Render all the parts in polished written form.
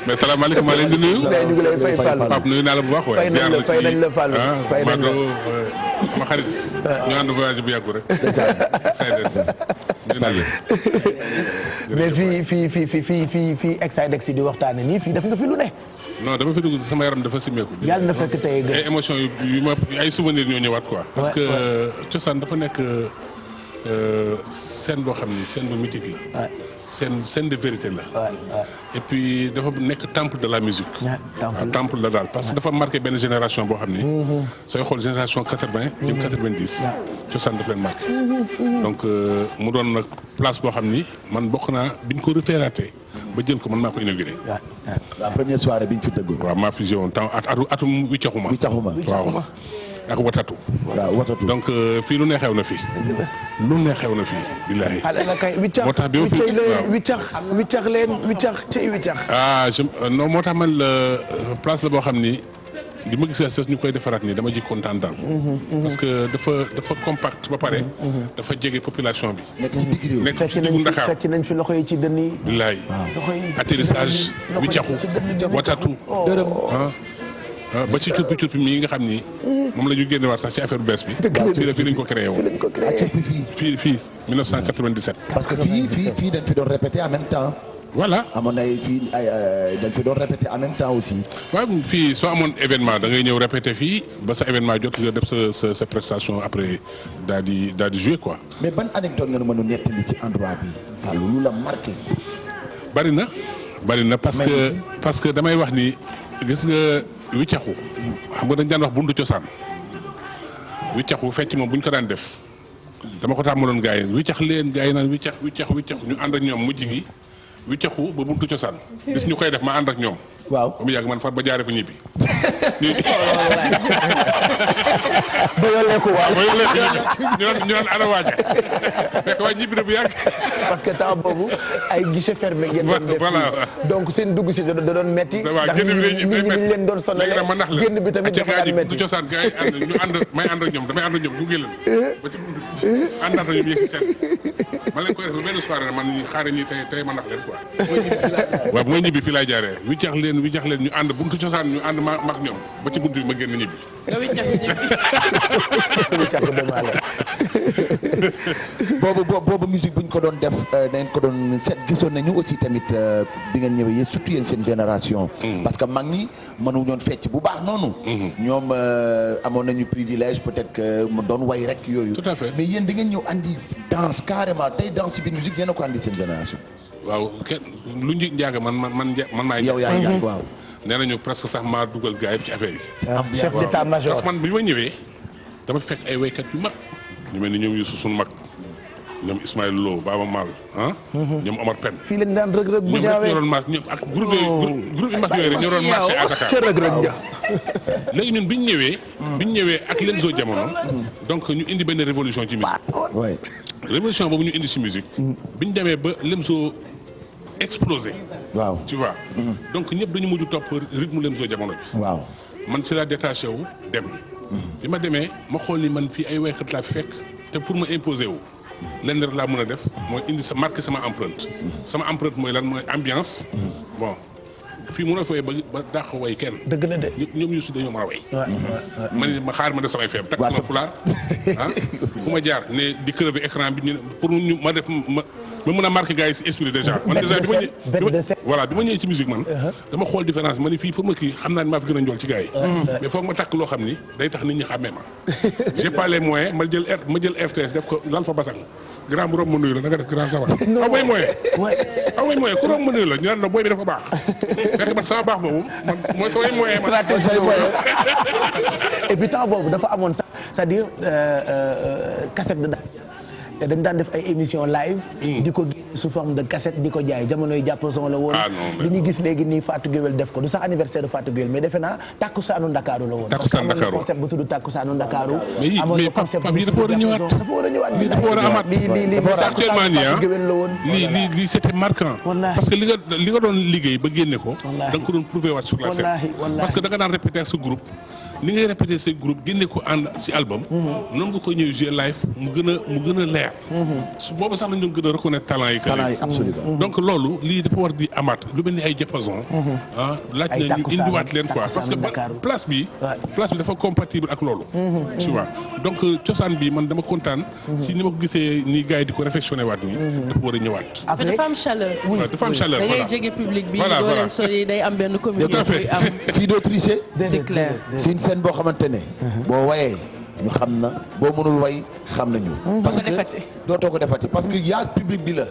mais salaamaaleykum maa leen di nuyu. mais ñu ngi lay fay Fallou. Pape nuyu naa la bu baax waaye. fay nañ la Fallou fay nañ la sama xarit. ñu ànd voyage bu yàggu rek. Saydes. mais fii Exidex di waxtaane nii fii def nga fi lu ne. non dama fi dugg sama yaram dafa simeeku. yàlla na fekk tey ay émotions yu ma ay souvenirs ñoo ñëwaat quoi. parce que cosaan dafa nekk scène boo xam ni scène bu mythique la. scène de vérité la. et puis dafa nekk temple de la musique. temple la daal parce que dafa marqué benn génération boo xam ni. sooy xool génération 80 jëm 90. cosaan daf leen marqué. donc mu doon nag place boo xam ni man bokk naa biñ ko reféeraté ba jël ko man maa ko inauguré. la première soirée bi ñu fi tëggoon. waaw maa fi joué woon temps atum wiccaxuma. waaw ak watatu. waaw watatu donc fii lu ne xew na fii. lu ne xew na fii billaahi. moo tax bi ma fi wiccax leen wiccax cay wiccax. non moo tax man la place la boo xam ni bi ma gisee sax ñu koy defaraat nii dama ji kontaan daal. parce que dafa compact ba pare. dafa jege population bi. nekk ci digg réew. nekk ci diggu Ndakaar fekk nañ fi loxo yi ci dënn yi. billaahi atterrissage wiccaxu watatu dërëm. ba ci curpi curpi mii nga xam ni. moom la ñu génnewaat sax ci affaire bu bees bi. fii lañ ko créé woon. fii 1997. parce que fii dañ fi doon répéter en même temps. voilà amoon na fii dañ fi doon répéter en même temps aussi. waaw fii soo amoon événement da ngay ñëw répéter fii ba sa événement jot nga def sa prestation après daal di jouer quoi. mais ban anecdote nga mën a nettali ci endroit bi Fallou lu la marqué. bari na parce que damay wax ni gis nga wiccaxu xam nga dañ daan wax buntu cosaan wiccaxu fecc moom bu ñu ko daan def dama ko tàmmaloon gars yi wiccax leen gars yi naan wiccax ñu ànd ak ñoom mujj gi wiccaxu ba buntu cosaan gis ñu koy def ma ànd ak ñoom. waaw ba mu yàgg man far ba jaaree fa ñibbi. ba yolleeku waaw ñu naan ana waaja fekk waa ñibbi na bu yàgg. parce que temps boobu ay guichet fermé ngeen doon def donc seen dugg si da doon metti ndax nit ñi leen doon sonale génn bi tamit dafa daan metti cosaan gars yi ñu ànd may ànd ak ñoom damay ànd ak ñoom gunge leen ba ci àndaat ak ñoom yëg si seen ma leen koy def ba benn soirée man xaare ñi tey ma nax leen quoi waaw mooy ñibbi fii laay jaaree wiccax leen ñu ànd buntu cosaan ñu ànd max ñoom ba ci buntu bi ma génn ñibbi nga wiccax ñibbi wiccax demaale boobu musique buñ ko doon def dañ ko doon seet gisoon nañu aussi tamit bi ngeen ñëwee yéen surtout yéen seen génération parce que mag ñi mënu ñoon fecc bu baax noonu ñoom amoon nañu privilège peut-être que mu doon way rek yooyu tout à fait mais yéen da ngeen ñëw andi danse carrément tey danse bi musique yéen a ko andi seen génération waaw kenn lu njëg njaaga man maay yow yaa ngi waaw nee nañu presque sax maa dugal gars yi ci affaire yi chef d'état-major ndax man bi ma ñëwee dama fekk ay waykat yu mag ñu mel ni ñoom Youssou sunu mag ñoom Ismaël Lo Baba Mal ñoom Omar Pène fii leen daan rëg-rëg bu ñaawee ñoo doon marché ñoom ak groupe yu mag yooyu rek ñoo doon marché à Dakar léegi ñun bi ñu ñëwee ak Lemzo Jamono donc ñu indi benn révolution ci musique révolution boobu ñu indi ci musique bi ñu demee ba Lemzo explosé waaw tu vois donc ñëpp dañu mujj topp rythme Lemzo Jamono bi waaw man ci la détaché wu dem bi ma demee ma xool ni man fii ay waykat laa fi fekk te pour ma imposer wu lenn rek laa mën a def mooy indi sa marqué sama empreinte mooy lan mooy ambiance bon fii mënoo fay ba dàq way kenn dëgg la de ñoom Youssou dañoo maa way ma xaar ma def samay feeb takk sama fulaar fu ma jaar ne di crever écran bi ñu pour ñu ma def ma mën a marqué gars yi si esprit déjà man déjà bi ma ñëwee ci musique man dama xool différence ma ni fii pour ma kii xam naa ne maa fi gën a njool ci gars yi mais foog ma takk loo xam ni day tax nit ñi xàmmee ma j'ai pas les moyens ma jël RTS def ko lal fa basang grand bu romb ma nuyu la da nga def grand sabar aw may moyen ku romb ma nuyu la ñu naan la booy bi dafa baax fekk man sama baax boobu man mooy samay moyen stratégie et puis temps boobu dafa amoon sax c'est-à-dire cassette de daal te dañ daan def ay émission live di ko génne sous forme de cassette di ko jaay jamonoy jàpp sama la woon li ñu gis léegi nii Fatou Guewel def ko du sax anniversaire de Fatou Guewel mais defe naa Takkusaanu Ndakaaru la woon Takkusaanu Ndakaaru amoon na concept bu tudd Takkusaanu Ndakaaru mais Pape yi dafa war a ñëwaat lii dafa war a amaat lii actuellement nii Fatou Guewel la woon lii c'était marquant parce que li nga doon liggéey ba génne ko da nga ko doon prouver waat sur la scène parce que da nga daan répéter ak sa groupe ni ngay répété say groupe génne ko ànd si album. noonu nga koy ñëw jouer live mu gën a leer. su boobu sax nañ doon gën a reconnaître talent yi. absolument. donc loolu lii dafa war di amaat lu mel ni ay diapason. laaj na ñu indiwaat leen quoi parce que place bi dafa compatible ak loolu. tu vois donc cosaan bi man dama kontaan. ci ni ma ko gisee ni gars yi di ko réfectionné waat nii. dafa war a ñëwaat. mais dafa am chaleur. dafa am chaleur voilà da ngay jege public bi. voilà doo leen sori day am benn communication bi am. fii doo tricher. c'est clair. c'est une scène boo xamante ne. boo wayee ñu xam na boo mënul way xam nañu. parce que dootoo ko defati parce que yaa public bi la.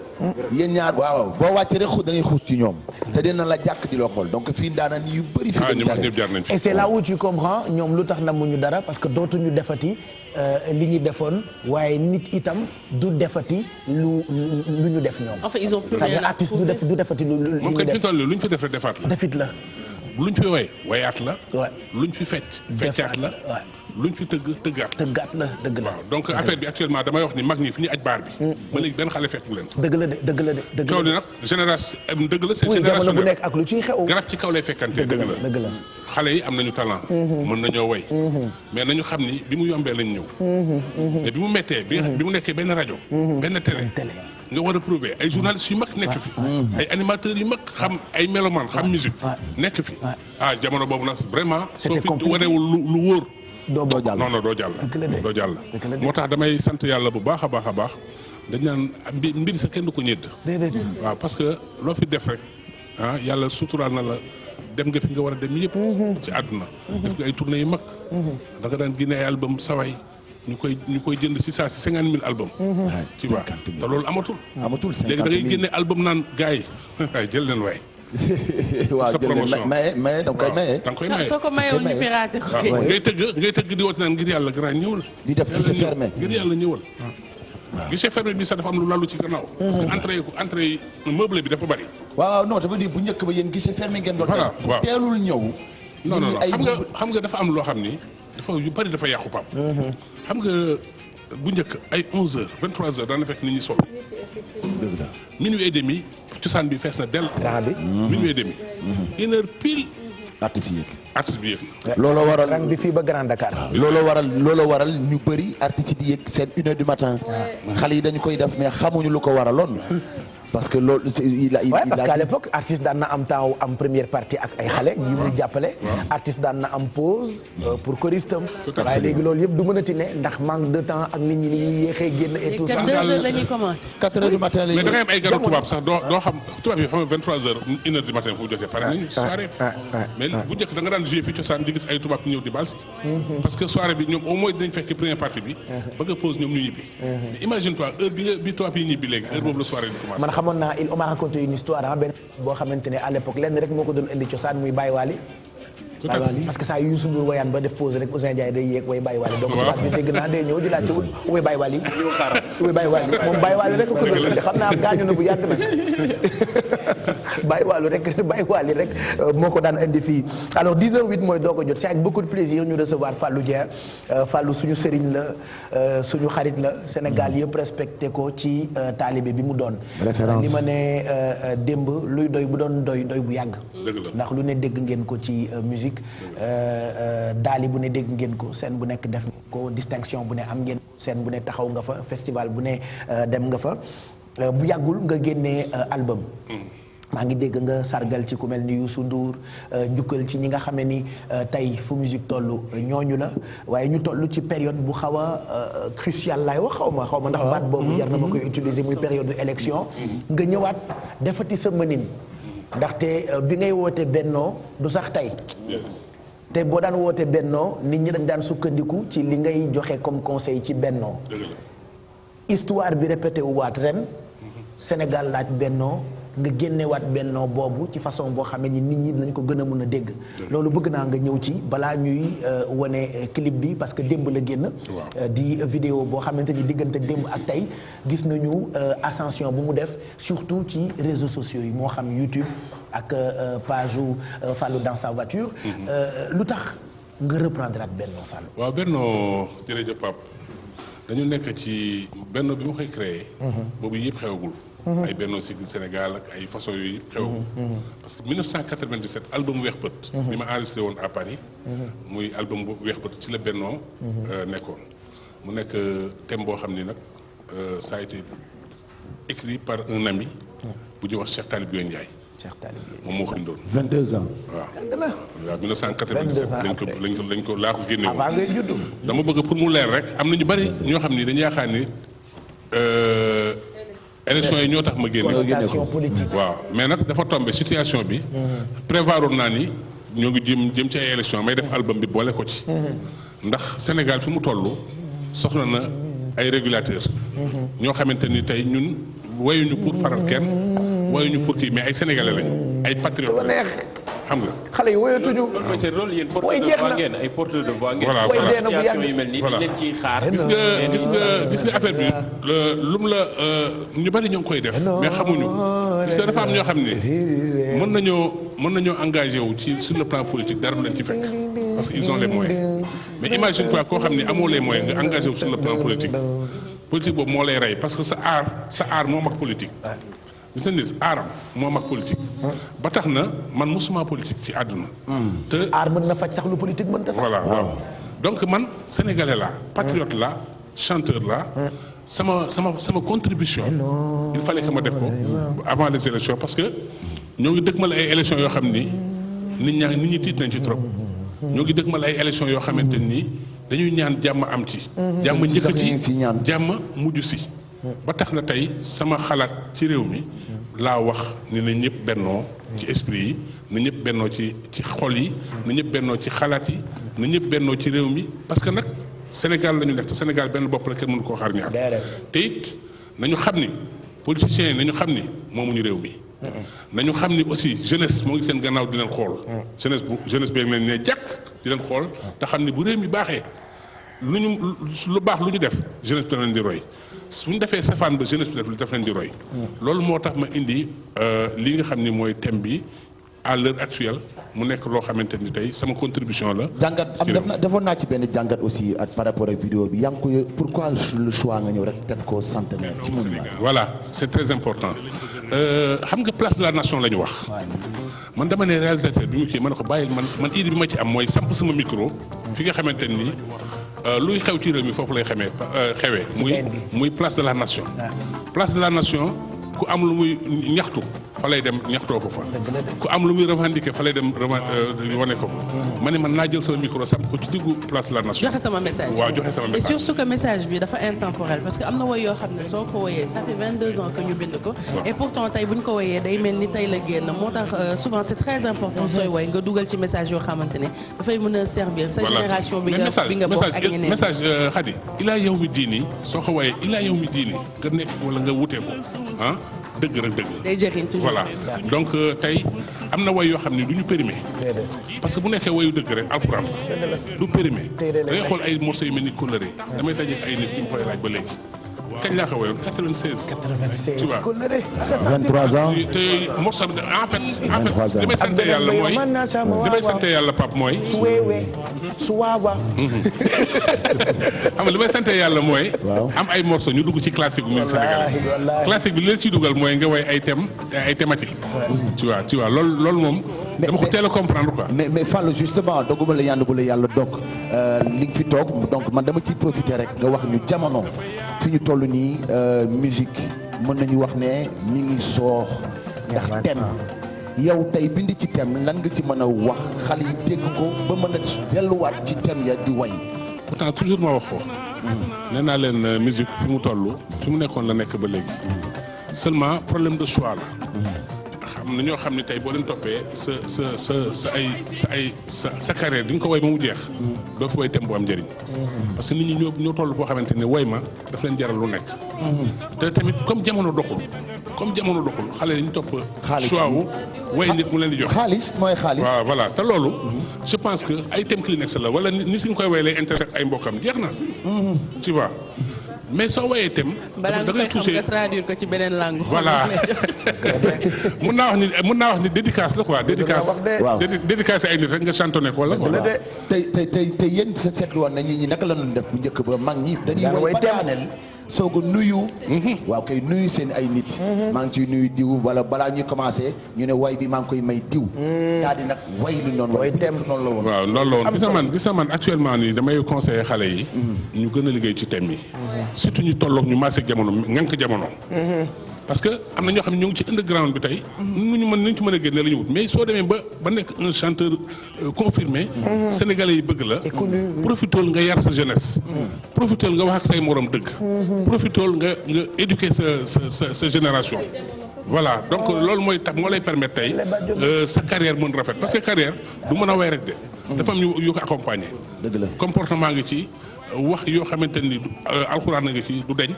yéen ñaar waaw boo wàccee rek da ngay xuus ci ñoom. te dina la jàkk di la xool donc fii daanaka yu bëri. fii jaar nañ fi et c'est là où tu comprends ñoom lu tax namuñu dara parce que dootuñu defati li ñu defoon waaye nit itam du defati lu ñu def ñoom. en fait ils ont plus c'est-à-dire artiste du defati lu ñu moom kat def fi toll lu ñu fi def rek defaat la. defit la. luñ fi woy wayaat la. waaw luñ fi feccaat la. waaw luñ fi tëggaat la dëgg la. waaw donc affaire bi actuellement damay wax ni mag ñi fi ñu aj baar bi. ba léegi benn xale fekk bu leen. dëgg la de. coow li nag génération dëgg la c'est oui génération jamono bu nekk ak lu ciy xew. garab ci kaw lay fekkante dëgg la xale yi am nañu talent. mën nañoo woy. mais nañu xam ni bi mu yombee lañ ñëw. mais bi mu méttee bi mu nekkee benn rajo. benn télé. nga war a prouver ay journalistes yu mag nekk fi. ay animateurs yu mag xam ay mélomanes xam musique. nekk fi jamono boobu nag vraiment. soo fi wanewul lu wóor. doo jàll non doo jàll. moo tax damay sant yàlla bu baax a baax dañ naan mbir sa kenn du ko ñedd. waaw parce que loo fi def rek yàlla suturaal na la dem nga fi nga war a dem yëpp. ci àdduna. def nga ay tournées yu mag. da nga daan génne ay album saway ñu koy jënd si saa si 50 000 album. tu vois te loolu amatul. léegi da ngay génne album naan gars yi waaye jël leen waay. waaw sa promotion maye da nga koy maye. da nga koy maye soo ko mayewul ñu piraté ko. waaw ngay tëgg di woote naan ngir yàlla grand ñëwal. di def guichet fermé ngir yàlla ñëwal. guichet fermé bi sax dafa am lu lalu ci gannaaw. parce que entrée meuble bi dafa bari. waaw non dafa di bu njëkk ba yéen guichet fermé ngeen doon. voilà waaw teelul ñëw. non xam nga dafa am loo xam ni dafa yu bari dafa yàqu pap xam nga bu njëkk ay 11h 23h daan na fekk nit ñi sol. minuit et demi cosaan bi fees na dell. minuit et demi. 1h pile. artistes yi artiste bi yëg. looloo waral rang bi fii ba Grand Dakar. looloo waral ñu bëri artistes yi yëg seen 1h du matin. xale yi dañu koy def mais xamuñu lu ko waraloon. parce que loolu parce qu'à l'époque artiste daan na am temps am première partie ak ay xale ñi muy jàppale. artiste daan na am pause pour choristam. waaye léegi loolu yëpp du mën a ti ne ndax manque de temps ak nit ñi ni ñuy yéexee génn et tout ça. 2h la ñuy commencé. 4h du matin la ñuy mais da ngay am ay ganu tubaab sax doo xam tubaab yi xam nga 23h 1h du matin fu mu jotee pare nañu soirée mais bu njëkk da nga daan jouer fi cosaan di gis ay tubaab ñëw di bal si. parce que soirée bi ñoom au moins dinañ fekk première partie bi. ba nga pause ñoom ñu ñibbi. mais imagine toi heure bi tubaab yi ñibbi léegi heure boobu la soirée di commencé. xamoon naa on m'a raconté une histoire benn boo xamante ne à l'époque lenn rek moo ko doon indi cosaan muy Baye Wally parce que saa yu Youssou Ndour wayaan ba def pause rek Ousseyn Ndiaye day yéeg way Baye Wally donc base bi dégg naa day ñëw di laajte way Baye Wally way Baye Wally moom Baye Wally rek ko doon indi xam naa gaañu na bu yàgg nag Baye Wally rek moo ko daan indi fii alors 10h08 mooy doo ko jot c'est avec beaucoup de plaisir ñu recevoir Fallou Dieng Fallou suñu sëriñ la suñu xarit la Sénégal yëpp respecté ko ci taalibe bi mu doon li ma ne démb luy doy bu doon doy bu yàgg ndax lu ne dégg ngeen ko ci musique daali bu ne dégg ngeen ko scène bu nekk def ko distinction bu ne am ngeen scène bu ne taxaw nga fa festival bu ne dem nga fa bu yàggul nga génnee album maa ngi dégg nga sargal ci ku mel ni Youssou Ndour njukkal ci ñi nga xamee ni tey fu musique toll ñooñu la waaye ñu toll ci période bu xaw a crucial laay wax xaw ma ndax baat boobu jar na ma koy utiliser muy période de élection nga ñëwaat defati sa mënin ndaxte bi ngay woote bennoo du sax tey te boo daan woote bennoo nit ñi dañ daan sukkandiku ci li ngay joxe comme conseil ci bennoo histoire bi répété wu waat ren Sénégal laaj bennoo nga génnewaat bennoo boobu ci façon boo xamee ni nit ñi dinañ ko gën a mën a dégg loolu bëgg naa nga ñëw ci balaa ñuy wane clip bi parce que démb la génn di vidéo boo xamante ni diggante démb ak tey gis nañu ascension bu mu def surtout ci réseaux sociaux yi moo xam YouTube ak page u Fallou dans sa voiture lu tax nga reprendre ak bennoo Fallou waaw bennoo jërëjëf Pape dañu nekk ci bennoo bi ma koy créé boobu yëpp xewagul ay Benno Siggil Sénégal ak ay façon yooyu xew. parce que 1997 album Weex Bët. bi ma enregistré woon à Paris. muy album Weex Bët ci la Benno nekkoon. mu nekk thème boo xam ni nag ça a été écrit par un ami. bu ñuy wax Cheikh Talib Gueye Ndiaye. Cheikh Talib Gueye moom moo ko bindoon. 22 ans. waaw 1997 lañ ko laa ko génne woon. avant ngay judd. dama bëgg pour mu leer rek am na ñu bari ñoo xam ni dañu yaakaar ni élection yi ñoo tax ma génne. connotation politique. waaw mais nag dafa tombé situation bi. prévoir naa ni ñoo ngi jëm ci ay élection may def album bi boole ko ci. ndax Sénégal fi mu toll soxla na ay régulateurs. ñoo xamante ni tey ñun wayuñu pour faral kenn wayuñu pour kii mais ay sénégalais lañu ay patriotes lañu xam nga. xale yi woyatuñu. mooy seen rôle yéen way jeex na ay porteurs de voix ngeen. voilà way dee na bu situation yàgg. yu mel nii dañ leen ciy xaar. gis nga affaire bi lu mu la ñu bari ñoo ngi koy def mais xamuñu gis nga dafa am ñoo xam ne mën nañoo engagé wu ci sur le plan politique dara du leen ci fekk parce que ils ont les moyens mais imagine toi koo xam ne amoo les moyens nga engagé wu sur le plan politique boobu moo lay rey parce que sa art moo mag politique. gis nga nit aaram moo mag politique. ba tax na man mosuma politique ci àdduna. te aar mën na faj sax lu politique mën ta faj. voilà waaw donc man sénégalais la patriote la chanteur la sama contribution. il fallait que ma def ko avant les élections parce que ñoo ngi dëkkmal ay élections yoo xam ni nit ñi tiit nañ ci trop. ñoo ngi dëkkmal ay élections yoo xamante ni dañuy ñaan jàmm am ci. jàmm njëkk ci jàmm mujj si. ba tax na tey sama xalaat ci réew mi laa wax ni na ñëpp bennoo ci esprit yi na ñëpp bennoo ci xol yi na ñëpp bennoo ci xalaat yi na ñëpp bennoo ci réew mi parce que nag Sénégal la ñu nekk te Sénégal benn bopp la kenn mënu koo xaar ñaar te it nañu xam ni politiciens yi nañu xam ni moomuñu réew mi nañu xam ni aussi jeunesse moo ngi seen gannaaw di leen xool jeunesse bi leen ne jàkk di leen xool te xam ni bu réew mi baaxee lu baax lu ñu def jeunesse bi leen di roy suñu defee safaan ba jeunesse bi def leen di roy loolu moo tax ma indi li nga xam ni mooy thème bi à l'heure actuelle mu nekk loo xamante ni tey sama contribution la. jàngat defoon naa ci benn jàngat aussi par rapport ak vidéo bi yaa ngi koy pourquoi le choix nga ñëw rek def ko centenaire ci monument. voilà c'est très important xam nga place de la nation la ñu wax. man dama ne réalisateur bi mu kii ma ne ko bàyyil man idée bi ma ci am mooy samp sama micro fi nga xamante ni. luy xew ci réew mi foofu lay xewee muy place de la nation. place de la nation ku am lu muy ñaxtu fa lay dem ñaxtoo ko fa. ku am lu muy revendiquer fa lay dem wane ko. ma ne man naa jël sama micro samp ko ci diggu place de la nation. joxe sama message. waaw joxe sama message. et surtout que message bi dafa intemporel parce que am na woy yoo xam ne soo ko woyee ça fait 22 ans que ñu bind ko. et pourtant tey bu ñu ko woyee day mel ni tey la génn moo tax souvent c'est très important sooy woy nga dugal ci message yoo xamante ne dafay mën a servir sa génération bi nga bokk ak ñeneen message Khady ilaa yow mi diini soo ko woyee ilaa yow mi diini nga nekk wala nga wutee ko ah dëgg rek dëgg. day jëriñ toujours voilà donc tey am na woy yoo xam ne du ñu périmé parce que bu nekkee woyu dëgg rek alxuraan du périmé da ngay xool ay morceaux yu mel ni coloré damay daje ay nit ñu koy laaj ba léegi kañ laa ko woyoon 96. 96 tu vois 23 ans. te morceau bi en fait li may sant yàlla mooy li may sant yàlla Pape mooy. su weewee su waawaa. xam nga li may sant yàlla mooy. am ay morceaux ñu dugg ci classique bu musique sénégalaise. classique bi li la ciy dugal mooy nga woy ay thématiques. tu vois loolu moom. dama ko teel a comprendre quoi. mais Fallou justement dogguma la yàlla bu la yàlla dog li nga fi toog donc man dama ciy profiter rek nga wax ñu jamono fi ñu toll nii musique mën nañu wax ne mi ngi soox ndax thème yow tey bind ci thème lan nga ci mën a wax xale yi dégg ko ba mën a delluwaat ci thème ya di way. pourtant toujours ma wax ko. nee naa leen musique fi mu toll fi mu nekkoon la nekk ba léegi. seulement problème de choix la. xam na ñoo xam ne tey boo leen toppee sa carrière di nga ko way ba mu jeex. doo fi way thème bu am njëriñ. parce que nit ñi ñoo toll foo xamante ne way ma daf leen jaral lu nekk. te tamit comme jamono doxul xale yi ñu topp. choix wu way nit mu leen di jox. xaalis mooy xaalis. waaw voilà te loolu. je pense que ay thème Kleenex la wala nit ki nga koy way lay intéressé ak ay mbokkam jeex na. tu vois. mais soo wayee thème. balaa nga koy xam nga traduire ko ci beneen langue. voilà mun naa wax ni dédicace la quoi. dédicace waaw dédicace ay nit rek nga chantonné ko wala. tey yéen seetlu woon na ñi naka la doon def bu njëkk ba mag ñi dañuy way ba daaneel soog a nuyu. waaw kay nuyu seen ay nit. maa ngi ciy nuyu diw wala balaa ñuy commencé ñu ne way bi maa ngi koy may diw. daal di nag way lu noonu way tem noonu la woon. waaw loolu la woon gis nga man actuellement nii damay conseiller xale yi. ñu gën a liggéey ci thème yi. surtout ñu tolloog ñu maase jamono ngànk jamono. parce que am na ñoo xam ne ñoo ngi ci underground bi tey. nu ñu ci mën a génne la ñu wut mais soo demee ba nekk un chanteur confirmé. sénégalais yi bëgg la. profitool nga yar sa jeunesse. profitool nga wax ak say morom dëgg. profitool nga éduquer sa génération. voilà donc loolu mooy tax moo lay permettre tey sa carrière mën rafet parce que carrière du mën a way rek de. dafa am yu ko accompagner. dëgg la comportement ngi ci. wax yoo xamante ni alxuraan na nga ci du deñ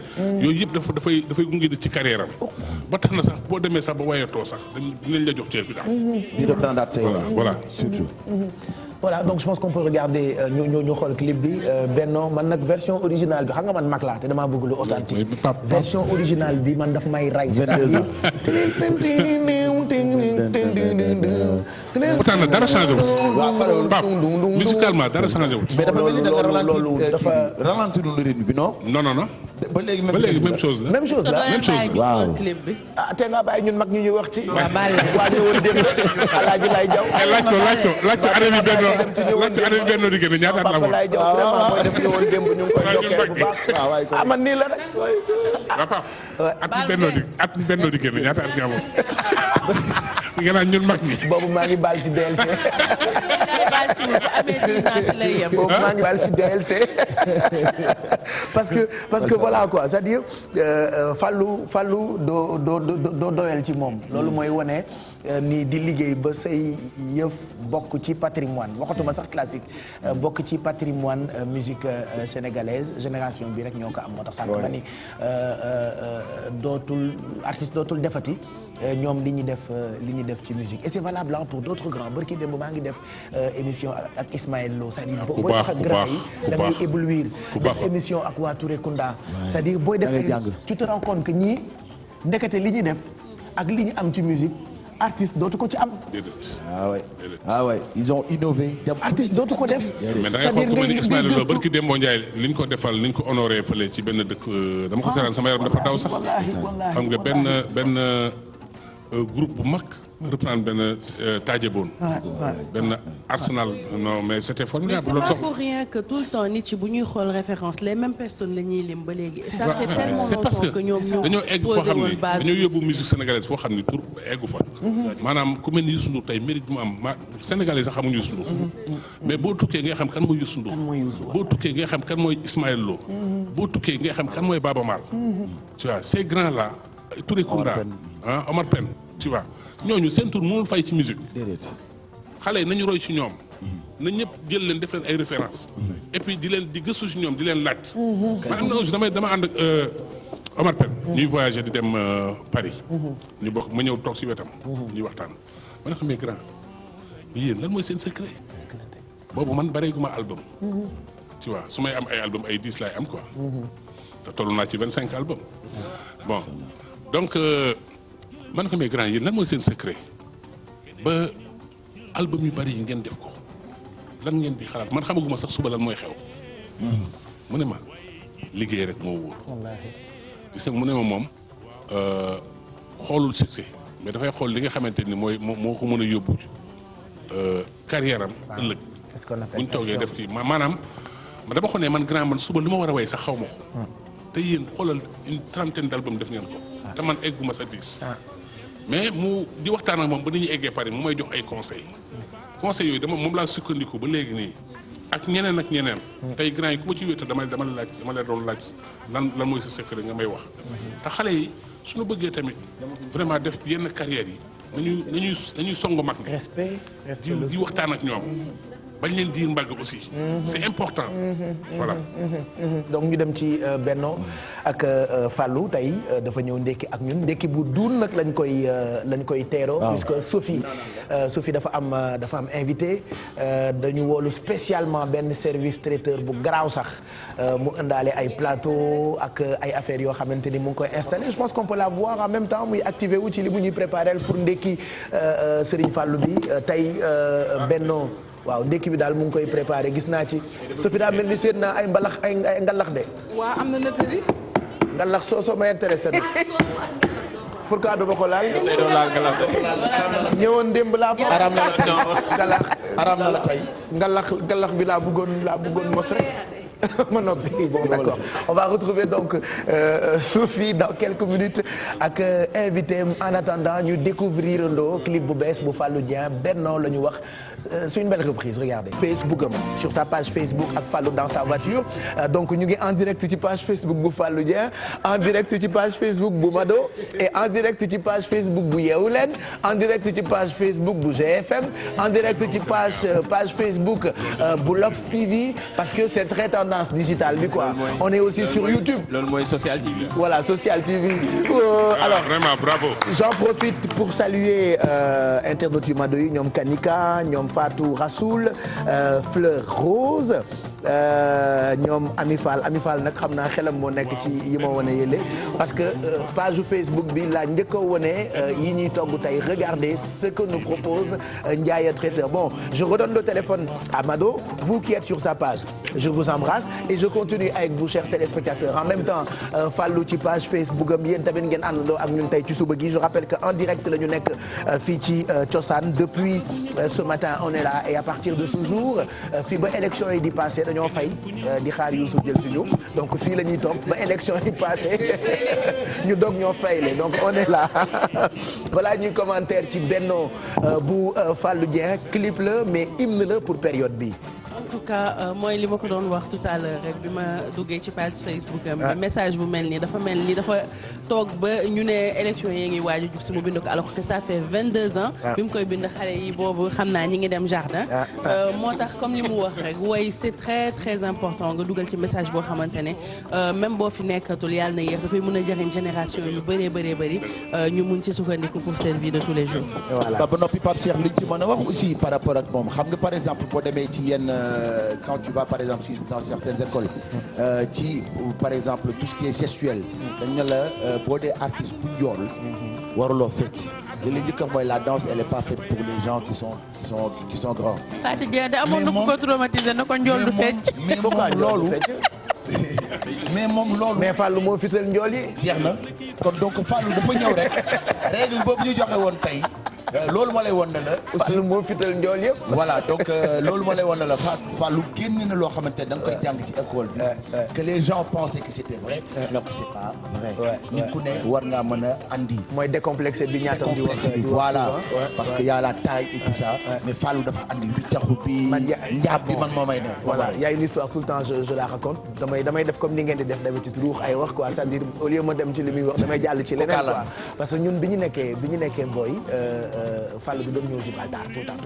yooyu yëpp dafay gunge ci carrière am ba tax na sax boo demee sax ba wayatoo sax dinañ la jox cër bi daal. di reprendre say voilà surtout. voilà donc je pense qu'on peut regarder ñu xool clip bi Benno man nag version originale bi xam nga man mag laa te damaa bëgg lu authentique version originale bi man daf may ray. 22 ans. pourtant nag dara changé wut. waaw Pape musicalement dara changé wut. mais dafa mel ni da nga loolu dafa ralenti lu rythme bi non. non. ba léegi même chose la. même chose la waaw. ah te nga bàyyi ñun mag ñu ñuy wax ci. waa ñëwoon démb Alaaji Lay Jaw. laaj ko année bi Benno di génn ñaata at la Papa Lay Jaw vraiment mooy def ñëwoon démb ñu ngi koy jokkee bu baax. ah man nii la rek. at Benno di génn ñaata at nga amoon. nga naan ñun mag ñi. boobu maa ngi baal si DLC. boobu maa ngi baal si DLC. parce que voilà quoi c'est-à-dire Fallou doo doyal ci moom. loolu mooy wane ni di liggéey ba say yëf bokk ci patrimoine waxatuma sax classique bokk ci patrimoine musique sénégalaise génération bi rek ñoo ko am moo tax sànq ma ni artiste dootul defati ñoom li ñu def ci musique et c'est valable pour d'autres grands barki démb maa ngi def émission ak Ismaël Lo c'est-à-dire booy wax ak grand yi da ngay éblouir def émission ak waa Touré Kunda c'est-à-dire booy def tu te rends compte que ñii ndekete li ñuy def ak li ñu am ci musique artiste dootu ko ci am. ah ouais ils ont innové. artiste dootu ko def. mais da ngay xool ku mel ni Ismaël Lo barki Demba Ndiaye li ñu ko defal li ñu ko honoré fële ci benn dëkk dama ko seetaan sama yaram dafa daw sax. xam nga benn groupe bu mag reprendre benn Tadjeboon. benn Arsenal non mais c'était formidable. mais c'est pas pour rien que tout le temps nit ci bu ñuy xool référence les mêmes personnes la ñuy lim ba léegi. ça fait tellement c'est parce que dañoo egg foo xam ni base dañoo yóbbu musique sénégalaise foo xam ni tur eggu fa. maanaam ku mel ni Youssou Ndour tey mérite mu am sénégalais sax xamuñu Youssou Ndour. mais boo tukkee ngay xam kan mooy Youssou Ndour. boo tukkee ngay xam kan mooy Ismaël Lo. boo tukkee ngay xam kan mooy Baba Maal. tu vois ces grands là Touré Kunda Omar Pène tu vois ñooñu seen tur mënul fay ci musique. xale yi nañu roy ci ñoom. na ñëpp jël leen def leen ay références. et puis di gëstu ci ñoom di leen laaj. man am na aussi dama ànd ak Omar Pène. ñuy voyager di dem Paris. ñu bokk ma ñëw toog ci wetam. ñuy waxtaan ma ne ko mais grand yéen lan mooy seen secret. boobu man bareeguma album. tu vois su may am ay album ay 10 laay am quoi. te toll naa ci 25 album. bon donc man ko mais grand yéen lan mooy seen secret ba album yu bari yi ngeen def ko lan ngeen di xalaat man xamaguma sax suba lan mooy xew. mu ne ma liggéey rek moo wóor. gis nga mu ne ma moom xoolul succès mais dafay xool li nga xamante ni moo ko mën a yóbbu carrière am ëllëg. bu ñu toogee def kii maanaam dama ko ne man grand man suba lu ma war a way sax xaw ma ko. te yéen xoolal une trentaine d'album def ngeen ko. te man egguma sa 10. mais mu di waxtaan ak moom ba ni ñu eggee Paris mu may jox ay conseils. conseils yooyu moom laa sukkandiku ba léegi nii ak ñeneen. tey grand yi ku ma ci wéetal dama la doon laaj lan mooy sa secret nga may wax. te xale yi suñu bëggee tamit vraiment def yenn carrière yi nañuy song mag ni respect di waxtaan ak ñoom. bañ leen diir mbagg aussi. c'est important. voilà. donc ñu dem ci Benno ak Fallou tey dafa ñëw ndekki ak ñun ndekki bu duun nag lañ koy teeroo. puisque Sophie dafa am invité dañu woolu spécialement benn service traiteur bu garaaw sax mu indaale ay plateau ak ay affaires yoo xamante ni mu ngi koy installé je pense qu'on peut la voir en même temps muy activé wu ci li mu ñuy préparé pour ndekki Serigne Fallou bi tey Benno. waaw ndekki bi daal mu ngi koy préparé gis naa ci Sophie daa mel ni seet naa ay mbalax ay ngalax de. waaw am na nëtëri ngalax soo ma intéressé na. pourquoi du ma ko laal. tey doo laal ngalax de. ñëwoon démb laa fa. aram na la tey ngalax aram na la tey. ngalax bi laa bëggoon mos rek. ma noppi bon d'accord on va retrouver donc Sophie dans quelques minutes ak invité en attendant ñu découvrir ndo clip bu bees bu Fallou Dieng Benno la ñu wax c'est une belle reprise regardez Facebook am sur sa page Facebook ak Fallou dans sa voiture donc ñu ngi en direct ci page Facebook bu Fallou Dieng en direct ci page Facebook bu Mado et en direct ci page Facebook bu Yeewu Leen en direct ci page Facebook bu GFM en direct ci page Facebook bu L'Obs TV parce que c'est très tendance digital bi quoi on est aussi sur YouTube. loolu mooy Social TV. voilà Social TV. alors vraiment bravo. j'en profite pour saluer internautes yu Mado yi ñoom Kanika ñoom Fatou Rasoul Fleur Rose ñoom Ami Fall nag xam naa xelam moo nekk ci yi ma wane yële parce que page Facebook bi la njëkk a wane yi ñuy togg tey regardez ce que nous propose Ndiaye traiteur bon je redonne le téléphone à Mado vous qui êtes sur sa page je vous embrasse et je continue avec vous chers téléspectateurs en même temps Fallou ci page Facebook am yéen tamit ngeen àndandoo ak ñun tey ci suba gi je rappelle que en direct la ñu nekk fii ci Cosaan depuis ce matin on est là et à partir de ce jour fii ba élection yi di passé dañoo fay di xaar Youssou jël si ñu donc fii la ñuy toog ba élection yi passé ñu doog ñoo fayle donc on est là voilà ñuy commentaire ci Benno bu Fallou Dieng clip la mais hymne la pour période bi. en tout cas mooy li ma ko doon wax tout à l'heure rek bi ma duggee ci page Facebook am message bu mel nii dafa mel ni dafa toog ba ñu ne élection yi ngi waaju jub si mu bind ko alors que ça fait 22 ans bi mu koy bind xale yi boobu xam naa ñi ngi dem jardin moo tax comme li mu wax rek way c'est très très important nga dugal ci message boo xamante ne même boo fi nekkatul yàlla na yéex dafay mën a jëriñ génération yu bëri ñu mun ci sukkandiku pour seen vie de tous les jours. voilà ba noppi Pape Cheikh liñ ci mën a wax aussi par rapport ak moom xam nga par exemple boo demee ci yenn quand tu vas par exemple dans certaines écoles par exemple tout ce qui est gestuel dañ ne la boo dee artiste bu njool waruloo fecc li la njëkk mooy la danse elle est pas faite pour les gens qui sont grands. Fatou Dieng de amoon na ku ko traumatisé na ko njool du fecc. mais moom loolu mais Fallou moo fital njool yi. jeex na kon donc Fallou dafa ñëw rek règle boobu ñu joxe woon tey loolu moo lay won ne la. Fallou moo fital njool yëpp. voilà donc loolu moo lay won ne la Fallou génn na loo xamante ne da nga koy jàng ci école bi. que les gens pensaient que c'était vrai alors que c'est pas vrai. nit ku ne war ngaa mën a andi. mooy décomplexé bi ñaatam di wax voilà parce que y a la taille et tout ça. mais Fallou dafa andi wiccaxu bi. njaab bi man moo may def. voilà y a une histoire tout le temps je la raconte damay def comme ni ngeen di def d'habitude ruux ay wax quoi c'est-à-dire au lieu ma dem ci li muy wax damay jàll ci leneen quoi parce que ñun bi ñu nekkee booy Fallou bi doon ñëw Gibraltar tout le temps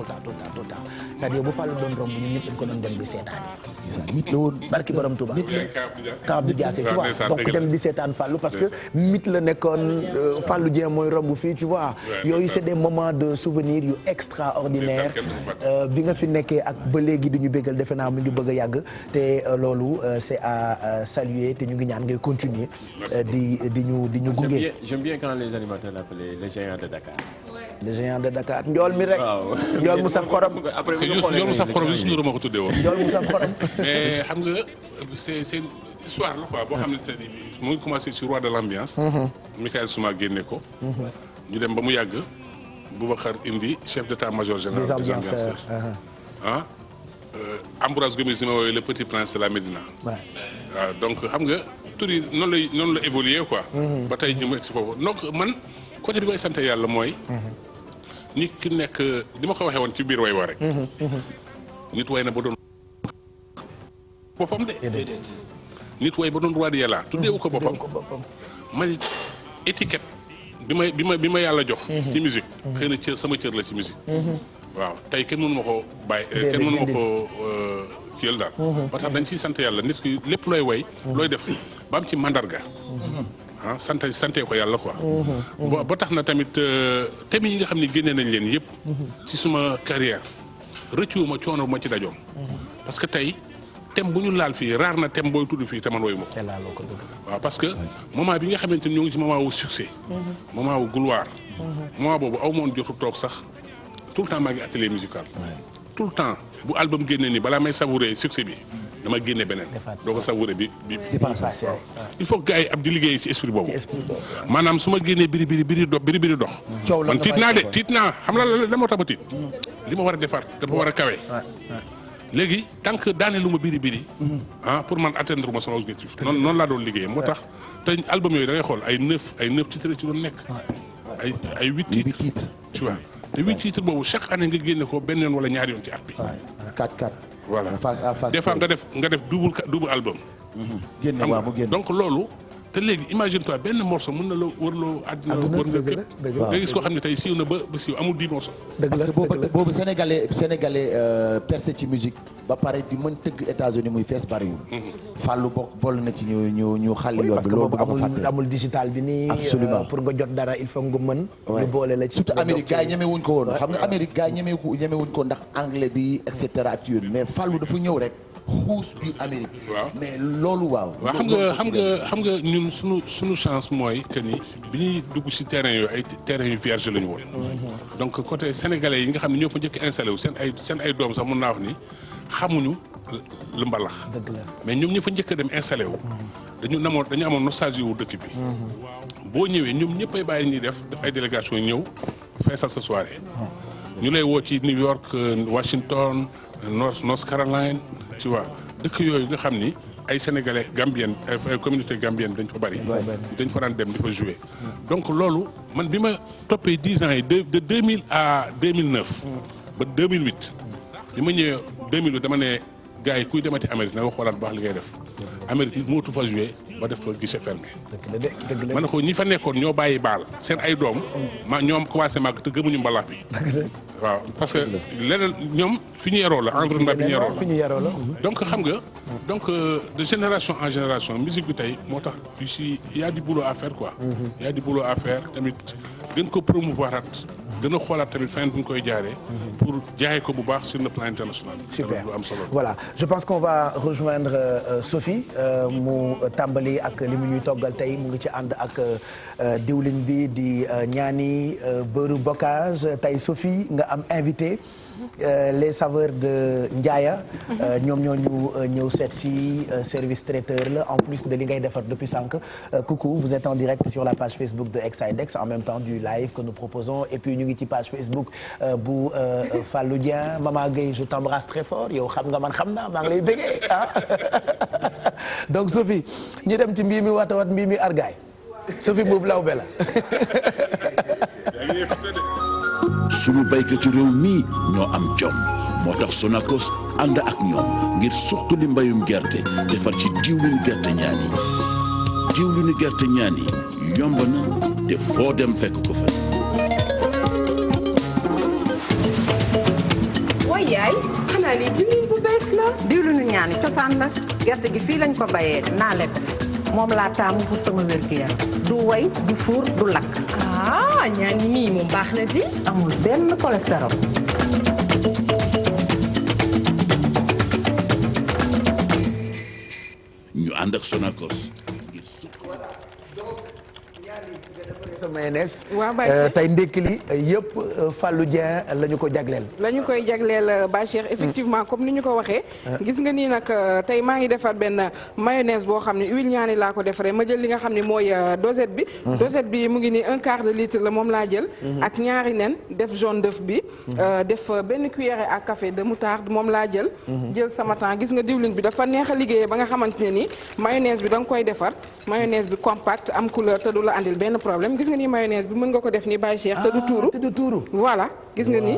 c'est-à-dire bu Fallou doon romb ñun ñëpp dañ ko doon dem di seetaan mit la woon barki borom Touba Camp du Diassé tu vois donc dem di seetaan Fallou parce que mit la nekkoon Fallou Dieng mooy romb fii tu vois yooyu c'est des moments de souvenirs yu extraordinaires bi nga fi nekkee ak ba léegi di ñu béggal defe naa mu ngi bëgg a yàgg te loolu c'est à saluer te ñu ngi ñaan ngay continuer di ñu gunge. J'aime bien quand les animateurs l'appelaient le géant de Dakar. le géant de Dakar njool mi rek. njool mu saf xorom. après njool mu saf xorom Youssou Ndour ma ko tuddee woon. njool mu saf xorom. mais xam nga c'est une histoire la quoi boo xam ne tey mu ngi commencé ci roi de l'ambiance. Michael Souma génne ko. ñu dem ba mu yàgg. Boubacar indi chef d'état-major général des ambianceurs. Ambroise Gomis ni ma woowee le petit prince de la Médina. waaw donc xam nga tur yi noonu la évolué quoi. ba tey ñu mu egg si foofu donc man côté bi may sant yàlla mooy. nit ki nekk li ma ko waxee woon ci biir way wa rek. nit way na ba doon boppam de. nit way ba doon roi di yàlla tuddeewu ko boppam. man étiquette bi ma yàlla jox. ci musique xëy na sama cër la ci musique. waaw tey kenn mënu ma ko bàyyi kenn mënu ma ko kiyal daal ba tax dañ ciy sant yàlla nit ki lépp looy way looy def ba am ci mandarga sante ko yàlla quoi ba tax na tamit thèmes yi nga xam ne génnee nañ leen yëpp ci suma carrière rëccuwuma coono bu ma ci dajoom parce que tey thème bu ñu laal fii raar na thème booy tudd fii te man woyu ma ko waaw parce que moment bi nga xamante ni ñoo ngi ci moment wu succès moment wu gloire moment boobu aw moon jotu toog sax tout le temps maa ngi atelier musical tout le temps bu album génnee nii balaa may savourer succès bi dama génne beneen doo ko savouré bi passé il faut que gars yi ab di liggéey ci esprit boobu maanaam su ma génnee biri dox man tiit naa de tiit naa xam la moo tax ba tiit li ma war a defar dafa war a kawe léegi tant que daane lu ma biri pour man atteindre ma sama objectif noonu laa doon liggéey moo tax te album yooyu da ngay xool ay neuf titres ci doon nekk ay 8 titres tu vois te 8 titres boobu chaque année nga génne ko benn yoon wala ñaari yoon ci at bi 4-4 voilà face à face des fois nga def double album génne waaw mu génne donc loolu te léegi imagine toi benn morceau mën na la wërloo àddina wër nga képp nga gis koo xam ne tey siiw na ba siiw amul 10 morceaux parce que boobu sénégalais percé ci musique ba pare di mën tëgg États-Unis muy fees bariwul Fallou boll na ci ñu xàll yoon bi loolu amul digital bi nii absolument pour nga jot dara il faut nga mën ñu boole la ci surtout Amérique gars yi ñemewuñ ko woon xam nga Amérique gars yi ñemewuñ ko ndax anglais bi et cetera ak yooyu mais Fallou dafa ñëw rek xuus bi Amérique mais loolu waaw xam nga ñun suñu chance mooy que ni bi ñuy dugg ci terrain yooyu ay terrain yu vierge la ñu woon donc côté sénégalais yi nga xam ne ñoo fa njëkk installé wu seen ay doom sax mën naa wax ni xamuñu lu mbalax mais ñoom ñi fa njëkk a dem installé wu dañu amoon nostalgie wu dëkk bi boo ñëwee ñoom ñëpp ay bàyyi ñuy def ay délégation ñëw feesal sa soirée ñu lay woo ci New York Washington North Carolina tu vois dëkk yooyu nga xam ni ay sénégalais gambienne ay communauté gambienne dañ fa bari dañ fa daan dem di fa jouer donc loolu man bi ma toppee 10 ans yi de 2000 à 2009 ba 2008 bi ma ñëwee 2008 dama ne gars yi kuy demati Amérique na nga xoolaat bu baax li ngay def Amérique mootu fa jouer ba def fa guichet fermé ma ne ko ñi fa nekkoon ñoo bàyyi baal seen ay doom ñoom commencé màgg te gëmuñu mbalax bi waaw parce que leneen ñoom fi ñu yaroo la environnement bi ñu yaroo la donc xam nga donc de génération en génération musique bi tey moo tax ici y a du boulot à faire quoi y a du boulot à faire tamit gën ko promouvoir at gën a xoolaat tamit feneen bu ñu koy jaaree pour jaay ko bu baax sur le plan international. super lu am solo. voilà je pense qu'on va rejoindre Sophie mu tàmbali ak li mu ñuy toggal tey mu ngi ci ànd ak diwlin bi di ñaani beurre bocage tey Sophie nga am invité les saveurs de Ndiaya. ñoom ñoo ñu ñëw seet si service traiteur la en plus de li ngay defar depuis sànq. coucou vous êtes en direct sur la page Facebook de Exidex en même temps du live que nous proposons et puis ñu ngi ci page Facebook bu Fallou Dieng Maman Gueye je t'embrasse très fort yow xam nga man xam naa maa ngi lay bëggee ah donc Sophie ñu dem ci mbii mi watawat mbii mi argaay Sophie boobu lawbe la. sunu baykatu réew mii ñoo am jom moo tax Sonacos ànd ak ñoom ngir suqali mbayum gerte defar ci diwlinu gerte ñaani diwlinu gerte ñaani yomb na te foo dem fekk ko fa. way yaay xanaa lii diwlin bu bees la. diwlinu ñaani cosaan la gerte gi fii lañ ko bayee naale ko moom laa taamu pour sama wér-gu-yaram du way du fuur du lakk. ah ñaani mii moom baax na di. amul benn cholestérol. ñu ànd ak Sonacos. sa mayonnaise. waaw Baye tey ndekki li yëpp Fallou Dieng la ñu ko jagleel. la ñu koy jagleel Baye Cheikh effectivement comme ni ñu ko waxee. gis nga nii nag tey maa ngi defar benn mayonnaise boo xam ne huile ñaani laa ko defaree ma jël li nga xam ne mooy dosette bi. dosette bi mu ngi nii 1/4 de litre la moom laa jël. ak ñaari nen def jaune d'œuf bi. def benn cuillère à café de moutarde moom laa jël. jël sama temps gis nga diwlin bi dafa neex a liggéeyee ba nga xamante ne ni mayonnaise bi da nga koy defar mayonnaise bi compact am couleur te du la andil benn problème. gis nga ni mayonnaise bi mën nga ko def nii Baye Cheikh te du tuuru te du tuuru. voilà gis nga ni